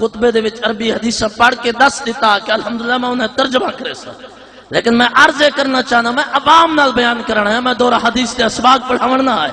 خطبے دے وچ عربی حدیث پڑھ کے دس دیتا کہ الحمدللہ میں انہیں ترجمہ کرے سا، لیکن میں عرض کرنا چاہنا میں عوام نال بیان کرنا ہے، میں دورہ حدیث کے اسباق پڑھاونا ہے۔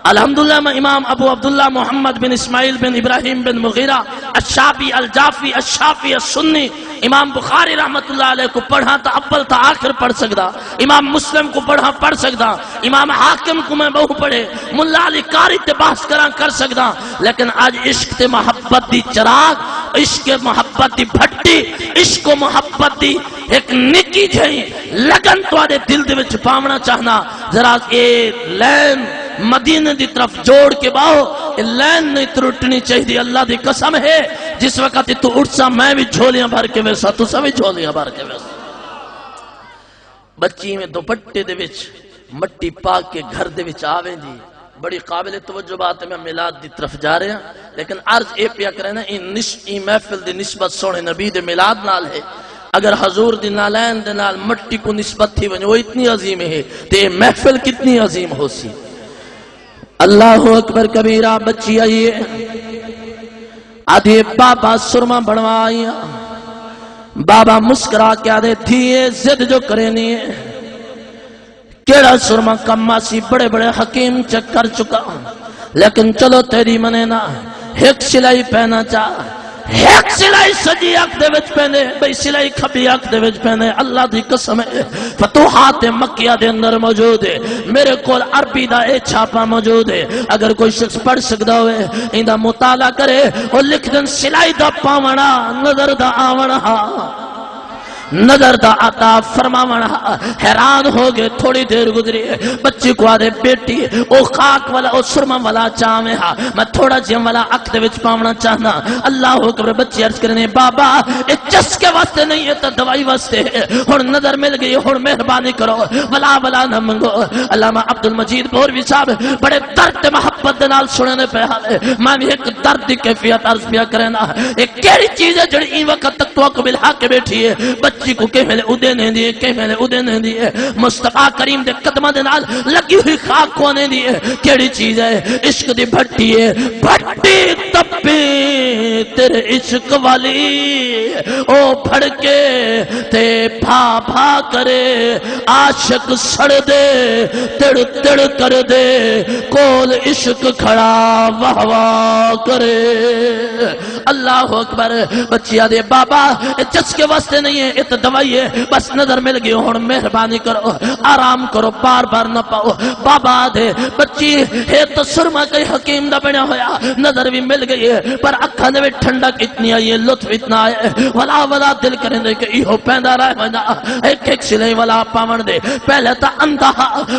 الحمدللہ میں امام ابو عبداللہ محمد بن اسماعیل بن ابراہیم بن مغیرہ الشافعی الجعفری الشافعی السنی امام بخاری رحمت اللہ علیہ کو پڑھا تا اول تا آخر پڑھ سکتا، امام مسلم کو پڑھا پڑھ سکتا، امام حاکم کو میں بہو پڑھے، ملا علی قاری تے بحث کر سکتا، لیکن آج عشق تے محبت دی چراغ، عشق محبت دی بھٹی، عشق و محبت دی ایک نکی جہی لگن تو آدھے دل دے وچ پاونا چاہنا، ذرا اے لین مدینہ دی طرف جوڑ کے باؤ، لین نہیں ترٹنی چاہیے، اللہ دی قسم ہے جس وقت تو اٹھسا میں بھی جھولیاں بھر کے ویسا، تو سبھی جھولیاں بھر کے ویسا۔ بچی میں دوپٹے دے وچ مٹی پاک کے گھر دے وچ آویں دی، بڑی قابل توجہ بات ہے، میں میلاد دی طرف جا رہے ہیں، لیکن عرض اے پیا کرے نا این محفل دی نسبت سونے نبی دے میلاد نال ہے، اگر حضور دی نالین دے نال مٹی کو نسبت تھی ونجے وہ اتنی عظیم ہے تے محفل کتنی عظیم ہو سی۔ اللہ اکبر کبیرہ، بچی آئیے آدھے بابا سرما بنوائیاں، بابا مسکرا کے آدھے تھیے زد جو کرنی ہے، کیڑا سرما کم آسی بڑے بڑے حکیم چک کر چکا، لیکن چلو تیری منے نا ایک سلائی پہنا چاہ، ایک سلائی سجی اک دے وچ پہنے، بھئی سلائی کھبی اک دے وچ پہنے، اللہ دی قسم ہے فتوحات مکیہ دے اندر موجود ہے، میرے کول عربی دا اے چھاپا موجود ہے، اگر کوئی شخص پڑھ سکتا ہوئے اندہ مطالعہ کرے اور لکھ دن سلائی دا پاونا نظر دا آونا نظر دا عطا فرماونا، حیران ہو گئے، تھوڑی دیر گزری، بچی کو آدھے بیٹی او خاک والا او سرما والا چاہمیں ہاں میں تھوڑا جیم والا اک دے وچ پاونا چاہنا، اللہ اکبر، بچی عرض کرنے بابا اے چسکے واسطے نہیں ہے تا دوائی واسطے ہے، ہن نظر مل گئی، ہن مہربانی کرو، ولا نہ منگو۔ علامہ عبدالمجید بوروی صاحب بڑے درد محبت دے نال سننے پہ حال ہے، میں بھی ایک درد دی کیفیت عرض پیا کرنا، ایک کیڑی چیز ہے جڑی این وقت تک تو کو ملا کے بیٹھی ہے، بچی کو کہ میں ادے نہیں دیئے، کہ میں ادے نہیں دیئے، مصطفیٰ کریم دے قدمہ دے نال لگی ہوئی خاک کو نہیں دیئے، کیڑی چیز ہے؟ عشق دی بھٹی ہے، بھٹی تپی تیرے عشق والی، او بھڑکے تے بھا بھا کرے، عاشق سڑ دے تڑ تڑ کر دے، کول عشق کھڑا واہ واہ کرے۔ اللہ اکبر، بچیا دے بابا چس کے واسطے نہیں ہے، ات دوائی ہے، بس نظر مل گئی، ہون مہربانی کرو، آرام کرو، بار بار نہ پاؤ۔ بابا دے بچی ہے تو سرما کئی حکیم دا بنیا ہویا، نظر بھی مل گئی ہے، پر اکھاں دے ٹھنڈک اتنی آئی ہے، لطف اتنا ہے، ولا دل کریں دے کہ ایہو پیندا رہ وجا، ایک سلائی والا پاون دے، پہلے تا اندھا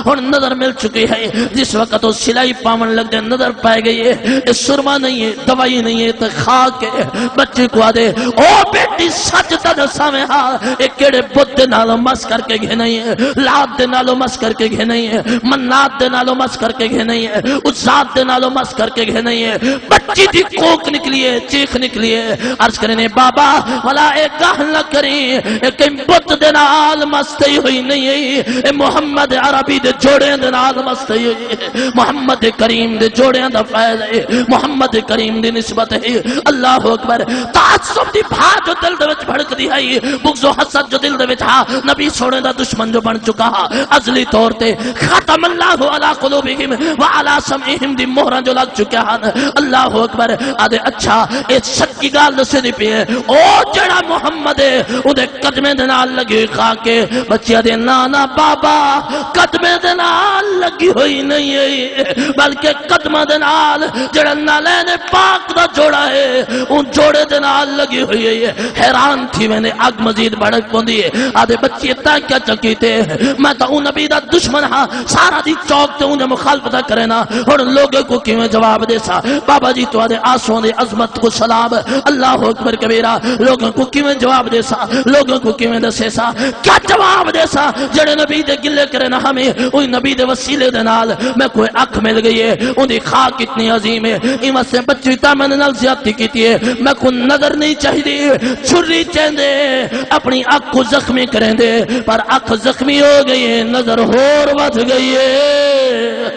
ہون نظر مل چکی ہے، جس وقت وہ سلائی پاون لگ دے نظر پائے گئی ہے، اس سرما نہیں ہے، دوائی نہیں ہے، تو خاک ہے۔ بچی کو آدھے او بیٹی سچ تا دساں میں ہاں، ایک کیڑے بدھ دے نالوں مس کر کے گھے نہیں ہے، لات دے نالوں مس کر کے گھے نہیں ہے، منات دے نالوں مس کر کے گھے نہیں ہے، اس ذات دے نالوں مس کر کے گھے نہیں ہے۔ بچی دی کوک نکلی ہے، چیخ نکلی ہے، عرض کرنے بابا ولا ایک گاہ نہ کریں، ایک بدھ دے نال مستی ہوئی نہیں ہے، اے محمد عربی دے جوڑے دے نال مستی ہوئی ہے، محمد کریم دے جوڑے دا فیض ہے، محمد کریم دی نسبت ہے۔ اللہ اکبر، تعصب دی بھا جو دل دے وچ بھڑک دی ہے، بغض و حسد جو دل دے وچ ہا، نبی سونے دا دشمن جو بن چکا ہا، ازلی طور تے ختم اللہ علی قلوبہم وعلی سمعہم دی مہراں جو لگ چکا ہن۔ اللہ اکبر، آدھے اچھا اے سچی گال دسے دی پی ہے، او جڑا محمد ہے او دے قدمے دے نال لگی ہوئی خاکے، بچیا دے نانا بابا قدمے دے نال لگی ہوئی نہیں ہے، بلکہ قدمہ دے نال جڑا نالین پاک دا جوڑا ہے ان جوڑے دے نال لگی ہوئی ہے۔ حیران تھی میں نے، اگ مزید بڑک پوندی ہے، آدھے بچی تا کیا چکی تے، میں تا اون نبی دا دشمن ہاں، سارا دی چوک تے انہیں مخالفتہ کرے نا، اور لوگوں کو کیوں جواب دے سا؟ بابا جی تو آدھے آسوں دے عظمت کو سلام، اللہ اکبر کبیرہ، لوگوں کو کیوں جواب دے سا؟ لوگوں کو کیوں دسے سا؟ کیا جواب دے سا؟ جڑے نبی دے گلے کرے نا ہمیں، وہی نبی دے وسیلے دے نال میں کوئی اکھ مل گئی ہے، ان دی خاک اتنی عظیم ہے، ایمہ سے بچی تا میں نے نال زیادتی کیتی ہے، میں کو نظر نہیں چاہیے، چھری چاہندے اپنی اکھ کو زخمی کریں دے، پر اکھ زخمی ہو گئی ہے، نظر ہور ود گئی ہے،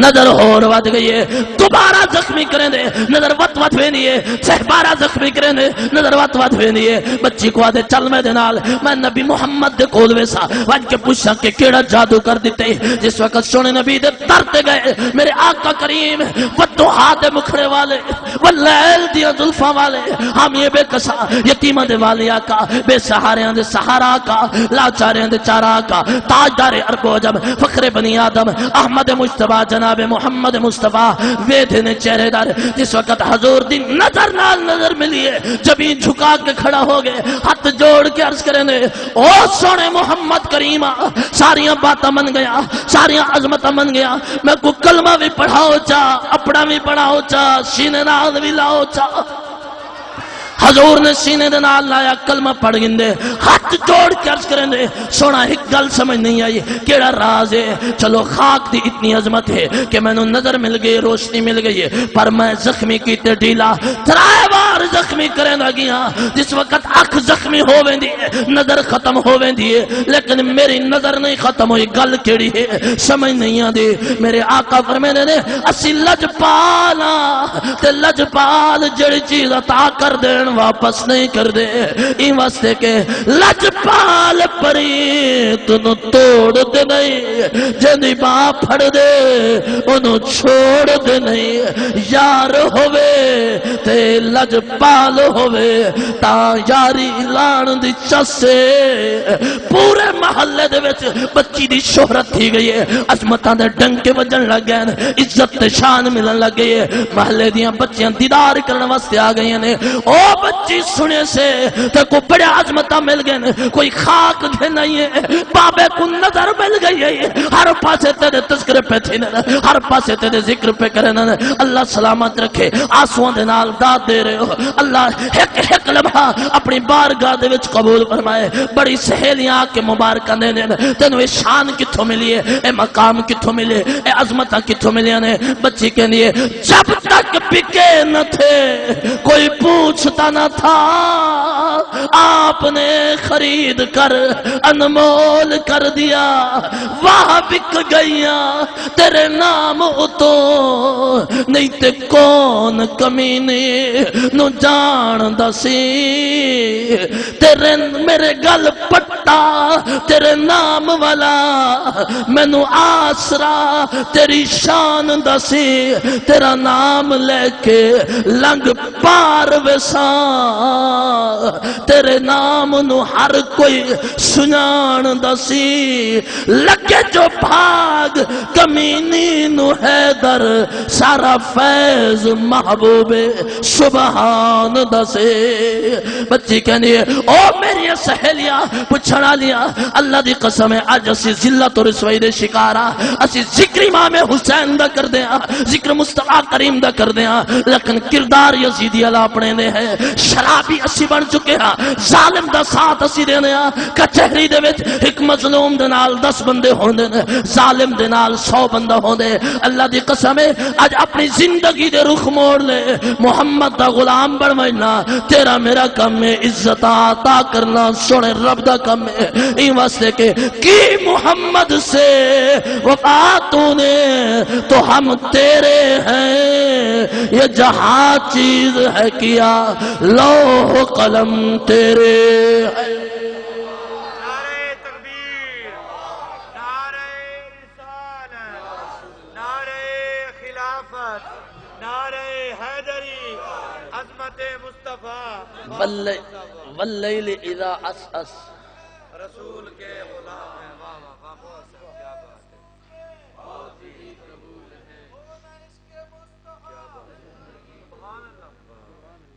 نظر ہور ود گئی ہے، دوبارہ زخمی کریں دے نظر وت وت وینی ہے، دوبارہ زخمی کریں دے نظر وت وت وینی ہے۔ بچی کو آدھے چل میں دے نال، میں نبی محمد دے کول ویسا وج کے پوچھا کہ کیڑا جادو کر دیتے۔ جس وقت سونے نبی دے درتے گئے میرے آقا کریم ودوحا دے مکھڑے والے واللیل دیا زلفاں والے حامی بے کسا یتیمہ دے والی آقا بے سہاریاں دے سہارا آقا لاچاریاں دے چارا آقا تاجدار ارب و عجم فخر بنی آدم احمد مجتبی جناب محمد مصطفیٰ ویدھے نے چہرے دار جس وقت حضور دی نظر نال نظر ملی ہے جبھی جھکا کے کھڑا ہو گئے ہاتھ جوڑ کے عرض کریں دے او سونے محمد کریمہ ساریاں باتاں من گیا ساریاں عظمتاں من گیا میں کو کلمہ بھی پڑھاؤ چا اپنا بھی پڑھاؤ چا سینے نال بھی لاؤ چا۔ حضور نے سینے دے نال لایا کلمہ پڑھ گندے ہاتھ جوڑ کے عرض کریں دے سونا ایک گل سمجھ نہیں آئی کیڑا راز ہے؟ چلو خاک دی اتنی عظمت ہے کہ میں نو نظر مل گئی روشنی مل گئی ہے پر میں زخمی کیتے ڈیلا ترائے بار زخمی کریں لگیاں جس وقت اکھ زخمی ہو ویندی ہے نظر ختم ہو ویندی ہے لیکن میری نظر نہیں ختم ہوئی گل کیڑی ہے سمجھ نہیں آدی میرے آقا فرمیندے نے اسی لجپالا تے لجپال جڑی چیز عطا کر دین واپس نہیں کر دے این واسطے کہ لجپال پری تنو توڑ دے نہیں جنی باں پھڑ دے انہوں چھوڑ دے نہیں یار ہوئے تے لجپال ہوئے تا یاری لان دی چسے پورے محلے دے وچ بچی دی شہرت تھی گئی ہے عظمتاں دے ڈنکے وجن لگ گئے عزت تے شان ملن لگ گئی ہے محلے دیاں بچیاں دیدار کرن واسطے آ گئی ہیں او بچی سنے سے تے کو بڑے عظمتہ مل گئے کوئی خاک دے نہیں ہے بابے کو نظر مل گئی ہے ہر پاسے تیرے تذکرے پہ تھی ہر پاسے تیرے ذکر پہ کرنا اللہ سلامت رکھے آنسوؤں دے نال داد دے رہے ہو اللہ ایک لمحہ اپنی بارگاہ دے وچ قبول فرمائے بڑی سہیلیاں کے مبارکہ دے دے تینوں اے شان کتھوں ملی ہے اے مقام کتھوں ملے اے عظمتہ کتھوں ملی نے بچی کے لیے جب تک بکے نہ تھے کوئی پوچھتا نہ تھا آپ نے خرید کر انمول کر دیا وہاں بک گئیاں تیرے نام اتو نہیں تے کون کمینے نو جان دسی تیرے میرے گل پٹا تیرے نام والا میں نو آسرا تیری شان دسی تیرا نام لے کے لنگ پار ویسا تیرے نام نو ہر کوئی سنان دسی لگے جو بھاگ کمینی نو حیدر سارا فیض محبوب سبحان دسے بچی کہنی ہے او میری سہیلیاں پچھڑا لیا اللہ دی قسم ہے آج اسی ذلت اور رسوائی دے شکارا اسی ذکر امام حسین دا کر دیا ذکر مصطفیٰ کریم دا کر دیا لیکن کردار یزیدی اللہ اپنے نے ہے شرابی اسی بن چکے ہاں ظالم دا ساتھ اسی دینے ہاں کچہری دے وچ ایک مظلوم دے نال 10 بندے ہوندے ظالم دے نال 100 بندہ ہوندے اللہ دی قسم ہے آج اپنی زندگی دے رخ موڑ لے محمد دا غلام بنوائنا تیرا میرا کم ہے عزت عطا کرنا سونے رب دا کم ہے این واسطے کہ کی محمد سے وفا تو نے تو ہم تیرے ہیں یہ جہاں چیز ہے کیا لوح قلم تیرے ہے نعرہ تکبیر نعرہ رسالت نعرہ خلافت نعرہ حیدری عظمت مصطفیٰ واللیل اذا اسعس رسول کے غلام ہیں واہ واہ واہ بہت سب کیا بات ہے بہت ہی قبول ہے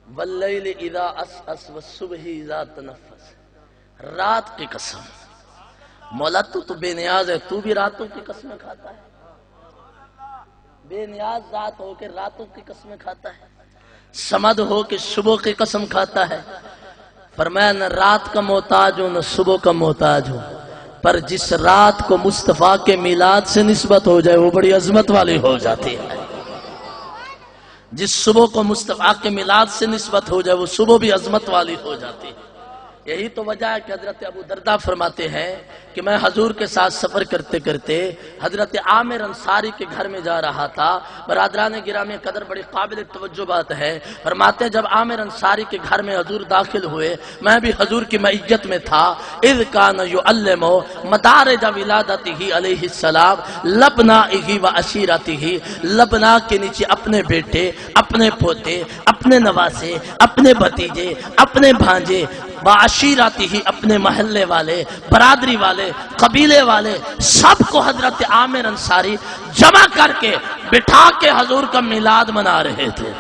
واللیل اذا اسعس والصبح اذا تنفس رات کی قسم مولا تو بے نیاز ہے تو بھی راتوں کی قسمیں کھاتا ہے بے نیاز ذات ہو کے راتوں کی قسمیں کھاتا ہے سمد ہو کے صبح کی قسم کھاتا ہے فرمایا نہ رات کا محتاج ہوں نہ صبح کا محتاج ہوں پر جس رات کو مصطفیٰ کے میلاد سے نسبت ہو جائے وہ بڑی عظمت والی ہو جاتی ہے جس صبح کو مصطفیٰ کے میلاد سے نسبت ہو جائے وہ صبح بھی عظمت والی ہو جاتی ہے یہی تو وجہ ہے کہ حضرت ابو درداء فرماتے ہیں کہ میں حضور کے ساتھ سفر کرتے کرتے حضرت عامر انصاری کے گھر میں جا رہا تھا. برادران گرامی قدر بڑی قابل توجہ بات ہے. فرماتے ہیں جب عامر انصاری کے گھر میں حضور داخل ہوئے میں بھی حضور کی معیت میں تھا. اذ کان یعلم مدارج ولادتہ علیہ السلام لبنائہ و عشیرتہ. لبنا کے نیچے اپنے بیٹے، اپنے پوتے، اپنے نواسے، اپنے بھتیجے، اپنے بھانجے، معاشیراتی ہی اپنے محلے والے، برادری والے، قبیلے والے، سب کو حضرت عامر انصاری جمع کر کے بٹھا کے حضور کا میلاد منا رہے تھے.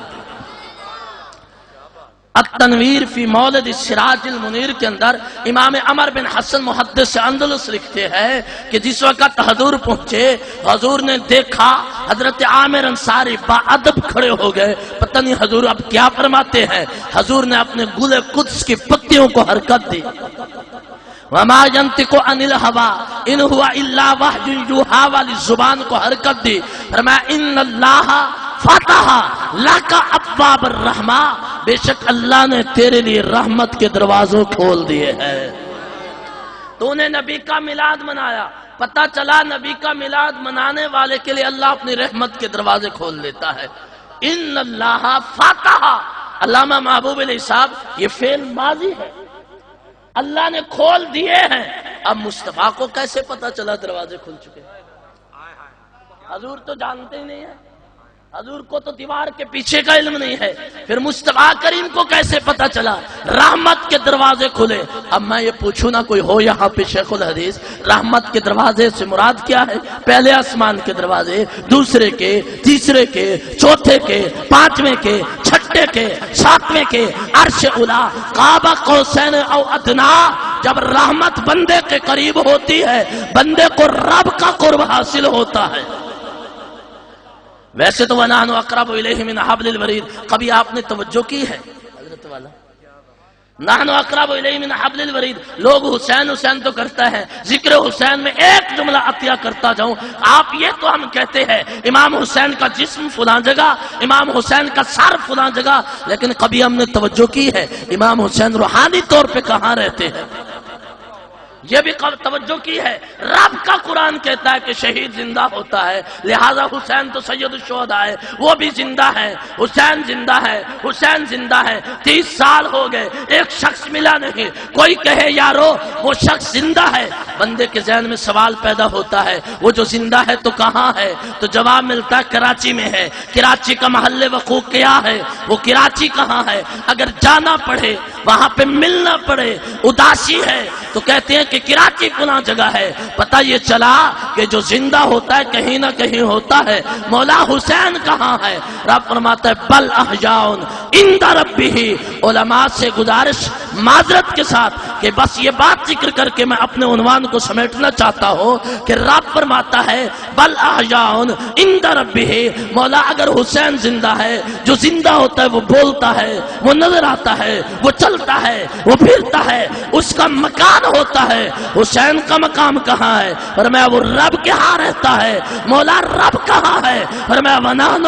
التنویر فی مولد السراج المنیر کے اندر امام عمر بن حسن محدث اندلس لکھتے ہیں کہ جس وقت حضور پہنچے حضور نے دیکھا حضرت عامر انصاری باادب کھڑے ہو گئے. پتہ نہیں حضور اب کیا فرماتے ہیں. حضور نے اپنے گل قدس کی پتیوں کو حرکت دی. وما ينطق عن الهوى ان هو الا وحی یوحی والی زبان کو حرکت دی. فرمایا ان اللہ فتح لک ابواب الرحمہ، بے شک اللہ نے تیرے لیے رحمت کے دروازوں کھول دیے ہیں. تو نے نبی کا میلاد منایا، پتہ چلا نبی کا میلاد منانے والے کے لیے اللہ اپنی رحمت کے دروازے کھول دیتا ہے. ان اللہ فتح، علامہ محبوب علیہ صاحب یہ فعل ماضی ہے، اللہ نے کھول دیے ہیں. اب مصطفیٰ کو کیسے پتا چلا دروازے کھل چکے؟ حضور تو جانتے ہی نہیں ہے، حضور کو تو دیوار کے پیچھے کا علم نہیں ہے. پھر مصطفیٰ کریم کو کیسے پتا چلا رحمت کے دروازے کھلے؟ اب میں یہ پوچھوں نا، کوئی ہو یہاں پہ شیخ الحدیث، رحمت کے دروازے سے مراد کیا ہے؟ پہلے آسمان کے دروازے، دوسرے کے، تیسرے کے، چوتھے کے، پانچویں کے، چھٹے کے، ساتویں کے، عرش اولا، قاب قوسین او ادنا. جب رحمت بندے کے قریب ہوتی ہے بندے کو رب کا قرب حاصل ہوتا ہے. ویسے تو وَنَحْنُ أَقْرَبُ إِلَيْهِ مِنْ حَبْلِ الْوَرِيدِ، کبھی آپ نے توجہ کی ہے حضرت والا؟ نحن اقرب الیہ من حبل الورید. لوگ حسین حسین تو کرتا ہے، ذکر حسین میں ایک جملہ عطیہ کرتا جاؤں. آپ یہ تو ہم کہتے ہیں امام حسین کا جسم فلاں جگہ، امام حسین کا سر فلاں جگہ، لیکن کبھی ہم نے توجہ کی ہے امام حسین روحانی طور پہ کہاں رہتے ہیں؟ یہ بھی توجہ کی ہے. رب کا قرآن کہتا ہے کہ شہید زندہ ہوتا ہے، لہذا حسین تو سید الشہداء ہے، وہ بھی زندہ ہے. حسین زندہ ہے، حسین زندہ ہے. 30 سال ہو گئے ایک شخص ملا نہیں. کوئی کہے یارو وہ شخص زندہ ہے، بندے کے ذہن میں سوال پیدا ہوتا ہے وہ جو زندہ ہے تو کہاں ہے؟ تو جواب ملتا ہے کراچی میں ہے. کراچی کا محل وقوع کیا ہے؟ وہ کراچی کہاں ہے؟ اگر جانا پڑے وہاں پہ ملنا پڑے اداسی ہے تو کہتے ہیں کہ کراچی فلاں جگہ ہے. پتہ یہ چلا کہ جو زندہ ہوتا ہے کہیں نہ کہیں ہوتا ہے. مولا حسین کہاں ہے؟ رب فرماتا ہے بل احیاء عند ربہ. علماء سے گزارش معذرت کے ساتھ کہ بس یہ بات ذکر کر کے میں اپنے عنوان کو سمیٹنا چاہتا ہوں کہ رب فرماتا ہے بل احیاء عند ربہ. مولا اگر حسین زندہ ہے، جو زندہ ہوتا ہے وہ بولتا ہے، وہ نظر آتا ہے، وہ چلتا ہے، وہ پھرتا ہے، اس کا مکان ہوتا ہے. حسین کا مقام کہاں ہے؟ فرمایا وہ رب کے ہاں رہتا ہے. مولا رب کہاں ہے؟ فرمایا وَنَحْنُ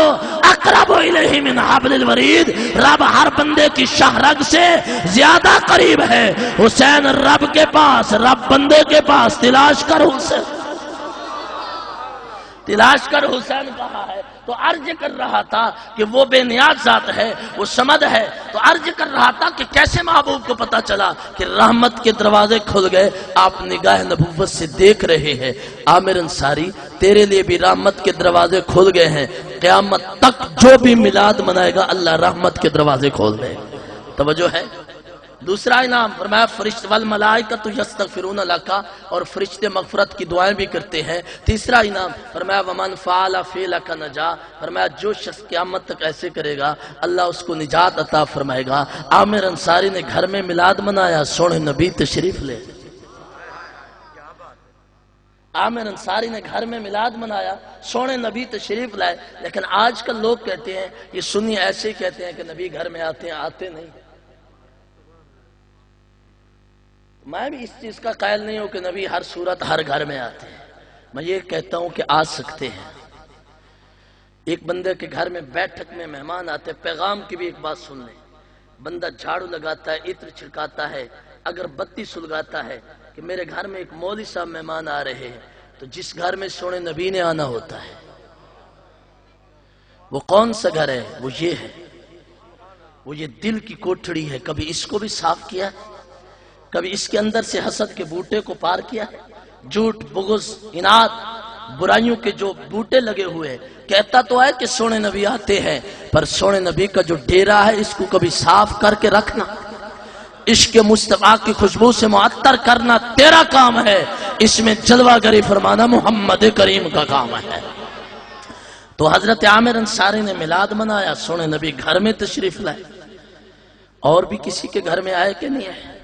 أَقْرَبُ إِلَيْهِ مِنْ حَبْلِ الْوَرِيدِ. رب ہر بندے کی شہرگ سے زیادہ قریب ہے. حسین رب کے پاس، رب بندے کے پاس. تلاش کر حسین، تلاش کر حسین کہاں ہے. تو عرض کر رہا تھا کہ وہ بے نیاز ذات ہے، وہ صمد ہے. تو عرض کر رہا تھا کہ کیسے محبوب کو پتا چلا کہ رحمت کے دروازے کھل گئے. آپ نگاہ نبوت سے دیکھ رہے ہیں عامر انصاری تیرے لیے بھی رحمت کے دروازے کھل گئے ہیں. قیامت تک جو بھی میلاد منائے گا اللہ رحمت کے دروازے کھول دے. توجہ ہے. دوسرا انعام فرمایا فرشتے والملائکۃ یستغفرون لک، اور فرشتے مغفرت کی دعائیں بھی کرتے ہیں. تیسرا انعام فرمایا ومن فعل فعلک نجا. فرمایا جو شخص قیامت تک ایسے کرے گا اللہ اس کو نجات عطا فرمائے گا. عامر انصاری نے گھر میں میلاد منایا، سونے نبی تشریف لے. عامر انصاری نے گھر میں میلاد منایا، سونے نبی تشریف لائے. لیکن آج کل لوگ کہتے ہیں، یہ سنی ایسے ہی کہتے ہیں کہ نبی گھر میں آتے ہیں، آتے نہیں. میں بھی اس چیز کا قائل نہیں ہوں کہ نبی ہر صورت ہر گھر میں آتے ہیں. میں یہ کہتا ہوں کہ آ سکتے ہیں. ایک بندے کے گھر میں بیٹھک میں مہمان آتے، پیغام کی بھی ایک بات سن لیں. بندہ جھاڑو لگاتا ہے، عطر چھڑکاتا ہے، اگر بتی سلگاتا ہے کہ میرے گھر میں ایک مولوی صاحب مہمان آ رہے ہیں، تو جس گھر میں سونے نبی نے آنا ہوتا ہے وہ کون سا گھر ہے؟ وہ یہ ہے، وہ یہ دل کی کوٹھڑی ہے۔ کبھی اس کو بھی صاف کیا ہے، کبھی اس کے اندر سے حسد کے بوٹے کو پار کیا ہے، جھوٹ، بغض، اناد، برائیوں کے جو بوٹے لگے ہوئے ہیں۔ کہتا تو ہے کہ سونے نبی آتے ہیں، پر سونے نبی کا جو ڈیرا ہے اس کو کبھی صاف کر کے رکھنا، عشق مصطفیٰ کی خوشبو سے معطر کرنا تیرا کام ہے، اس میں جلوہ گری فرمانا محمد کریم کا کام ہے۔ تو حضرت عامر انصاری نے میلاد منایا، سونے نبی گھر میں تشریف لائے۔ اور بھی کسی کے گھر میں آئے کہ نہیں آئے؟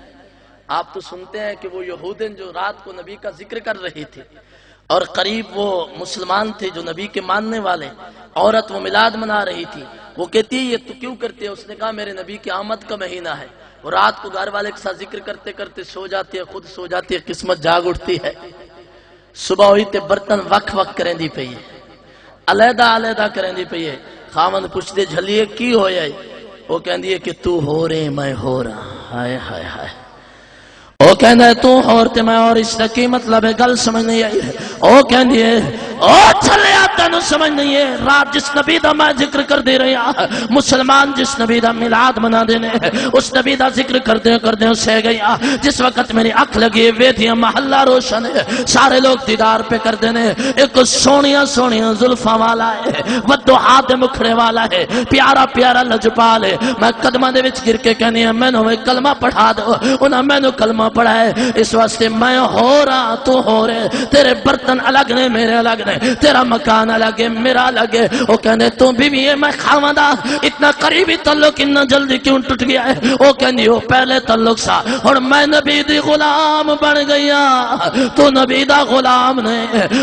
آپ تو سنتے ہیں کہ وہ یہودین جو رات کو نبی کا ذکر کر رہی تھی، اور قریب وہ مسلمان تھے جو نبی کے ماننے والے، عورت وہ میلاد منا رہی تھی، وہ کہتی ہے یہ تو کیوں کرتے ہیں؟ اس نے کہا میرے نبی کی آمد کا مہینہ ہے، وہ رات کو گھر والے کے ساتھ ذکر کرتے کرتے سو جاتی ہے، خود سو جاتی ہے، قسمت جاگ اٹھتی ہے، صبح ہوئی تے برتن وق وق کریں دی پئی ہے، علیحدہ علیحدہ کریں دی پئی ہے۔ خاوند پوچھتے جھلیے کی ہویا ہے؟ وہ کہندی ہے کہ تو ہو رہے میں ہو رہا، ہائے ہائے ہائے۔ وہ کہندہ ہے تو اور تے میں اور، اس کا کی مطلب ہے؟ گل سمجھ نہیں آئی ہے۔ وہ کہندی ہے او چھلے آتا نو سمجھ نہیں ہے، رات جس نبی دا میں ذکر کر دے رہے ہیں، مسلمان جس نبی دا میلاد منا دینے، اس نبی دا ذکر کر دے اسے گیا، جس وقت میری اکھ لگی ویدیاں محلہ روشن ہے، سارے لوگ دیدار پہ کر دینے، ایک سونیاں سونیاں زلفاں والا ہے، ودعا دے مکھڑے والا ہے، پیارا پیارا لجپال ہے۔ میں قدمہ دے وچ گر کے کہنی ہے میں نو کلمہ پڑھا دو، انہاں میں نو کلمہ پڑھا ہے، اس واسطے میں ہو رہا تو ہو رہے، تیرے برتن الگ نے میرے الگ نے، تیرا مکان الگ ہے میرا الگ ہے۔ وہ کہنے تم بھی ہے میں خاوندہ، اتنا قریبی تعلق اتنا جلدی کیوں ٹوٹ گیا ہے؟ وہ کہنی وہ پہلے تعلق سا، اور میں نبی دی غلام بن گیا، تو نبی دا غلام نے۔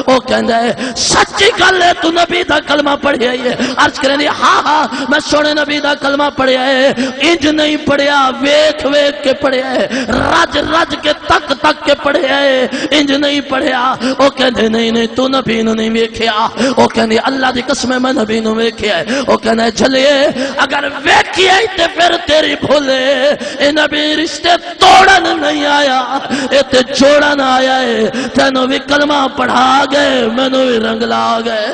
وہ کہندا ہے سچی گل ہے تو نبی دا کلمہ پڑھیا ہے؟ عرض کریں دی ہاں ہاں میں سونے نبی دا کلمہ پڑھیا ہے، انج نہیں پڑھیا، ویکھ ویکھ کے پڑھیا ہے، رج رج کے تک تک کے پڑھیا ہے، انج نہیں پڑھیا۔ وہ کہندے نہیں نہیں تو نبی نو نہیں ویکھیا۔ وہ کہندے اللہ دی قسم میں نبی نو ویکھیا ہے۔ وہ کہنا جھلیے اگر ویکھیا تے پھر تیری بھولے، اے نبی رشتے توڑن نہیں آیا، اے تے جوڑن آیا ہے۔ تینوں بھی کلمہ پڑھا گئے، مینوں بھی رنگ لا گئے،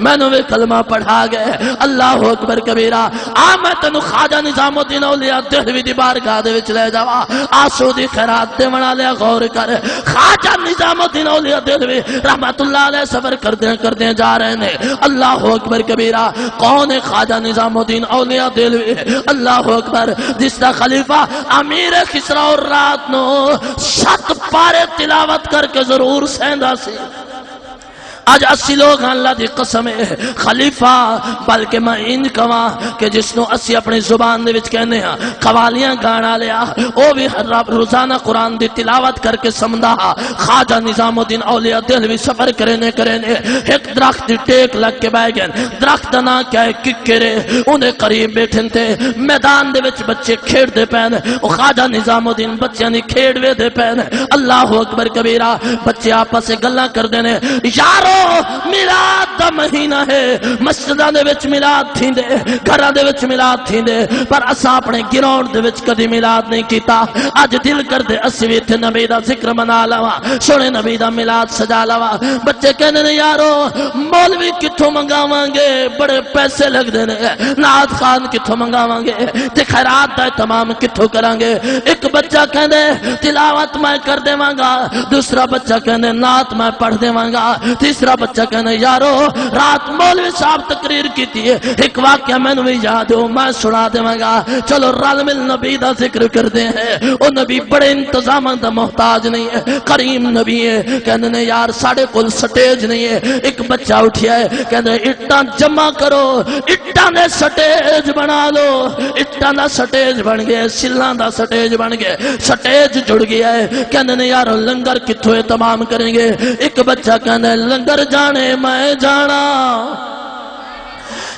مینوں بھی کلمہ پڑھا گئے۔ اللہ اکبر کبیرہ۔ آ میں تینوں خواجہ نظام الدین اولیاء دہلوی دی بارگاہ دے وچ لے جاواں، آسو دی خیرات دے بنا لیا، غور کر۔ خواجہ نظام الدین اولیاء دہلوی رحمت اللہ علیہ سفر کردے جا رہے ہیں۔ اللہ اکبر کبیرہ۔ کون ہے خواجہ نظام الدین اولیاء دہلوی؟ اللہ اکبر، جس دا خلیفہ امیر خسرا اور رات نو 7 پارے تلاوت کر کے ضرور سیندا سی۔ آج 80 لوگ اللہ دی قسم ہے خلیفہ، بلکہ میں انج کہاں کہ جس نو اسی اپنی زبان دے وچ کہنے ہاں قوالیاں گانا لیا، او بھی روزانہ قرآن دی تلاوت کر کے سمدھا۔ خواجہ نظام الدین اولیاء دہلوی سفر کرنے ایک درخت دی ٹیک لگ کے بہ گئے، درخت دا نام کیا ہے؟ ککرے۔ انہیں قریب بیٹھے تھے، میدان دے وچ بچے کھیڑ دے پین، او خواجہ نظام الدین بچیاں دی کھیڑ وے دے پین۔ اللہ اکبر کبیرہ۔ بچے آپس سے گلاں کردے نے، یارو میلاد دا مہینہ ہے، مسجداں دے وچ میلاد تھیندے، گھراں دے وچ میلاد تھیندے، پر اساں اپنے گراؤنڈ دے وچ کدی میلاد نہیں کیتا۔ اج دل کردے اسی وی تے نبی دا ذکر منا لواں، سونے نبی دا میلاد سجا لواں۔ بچے کہندے نے یارو مولوی کتھوں منگاواں گے، بڑے پیسے لگدے نے، نعت خوان کتھوں منگاواں گے تے خیرات دا اہتمام کتھوں کراں گے؟ ایک بچہ کہندے تلاوت میں کر دیواں گا، دوسرا بچہ کہندے نعت میں پڑھ دیواں گا، تیسرا بچہ کہنا یارو رات مولوی صاحب تقریر کی ہے، ایک واقعہ میں نے یاد ہو میں سنا دوں گا، چلو رل مل نبی دا ذکر کرتے ہیں۔ وہ نبی بڑے انتظامات دا محتاج نہیں ہے، کریم نبی ہے۔ کہنے نے یار ساڑھے کل سٹیج نہیں ہے۔ ایک بچہ اٹھیا ہے، کہنے اٹھاں جمع کرو، اٹھاں نے سٹیج بنا لو۔ اٹھاں دا سٹیج بن گئے، سلاں دا سٹیج بن گئے، سٹیج جڑ گیا ہے۔ کہنے نے یار لنگر کتھوں تمام کریں گے؟ ایک بچہ کہنے لنگر جانے میں جانا۔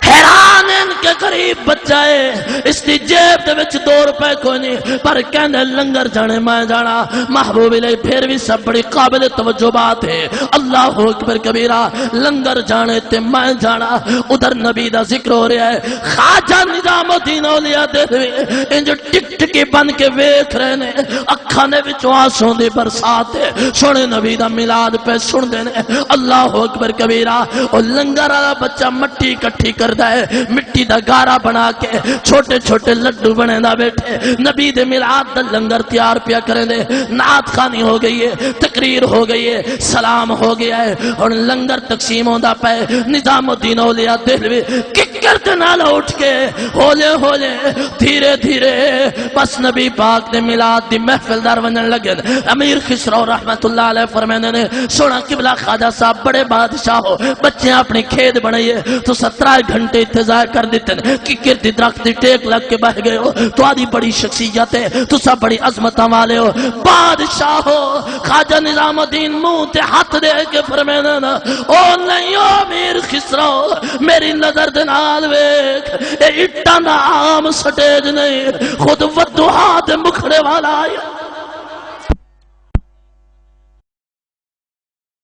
حیران ان کے قریب بچہ ہے، اس کی جیب دے وچ 2 روپے کوئی نہیں، پر کہنے لنگر جانے میں جانا۔ محبوب علیہ پھر بھی سب بڑی قابل توجہ بات ہے۔ اللہ اکبر کبیرہ۔ لنگر جانے تے میں جانا، ادھر نبی دا ذکر ہو رہا ہے۔ خواجہ نظام الدین اولیاء دہلوی انج ٹک ٹک ٹکی بن کے ویکھ رہے نے اکھاں دے وچوں آنسوں دی برسات ہے سونے نبی دا میلاد پہ سن دے نے اللہ اکبر کبیرہ او لنگر والا بچہ مٹی اکٹھی کردا ہے مٹی دا گارا بنا کے چھوٹے چھوٹے لڈو بنے دا بیٹھے نبی دے میلاد دا لنگر تیار پیا کریں دے نعت خوانی ہو گئی ہے تقریر ہو گئی ہے سلام ہو گیا ہے اور لنگر تقسیم ہوندا پے نظام الدین اولیاء دہلوی ککر تے نال اٹھ کے ہولے ہولے دھیرے دھیرے بس نبی پاک دے میلاد دی محفل دار ونجن لگے امیر خسرو رحمت اللہ علیہ فرمانے نے سونا قبلہ خواجہ صاحب بڑے بادشاہ ہو بچے اپنی کھید بنائیے تو 17 گھنٹے انتظار کر دیتے ہیں ککر دی درخت دی ٹیک لگ کے بہ گئے ہو تو آدھی بڑی شخصیت ہے تو سب بڑی عظمتاں والے ہو بادشاہ ہو خواجہ نظام الدین منہ تے ہاتھ دے کے فرمانے نا او نہیں او امیر خسرو میری نظر دے نال ویکھ اے اٹاں دا عام سٹیج نہیں خود ودوہا دے مکھڑے والا آیا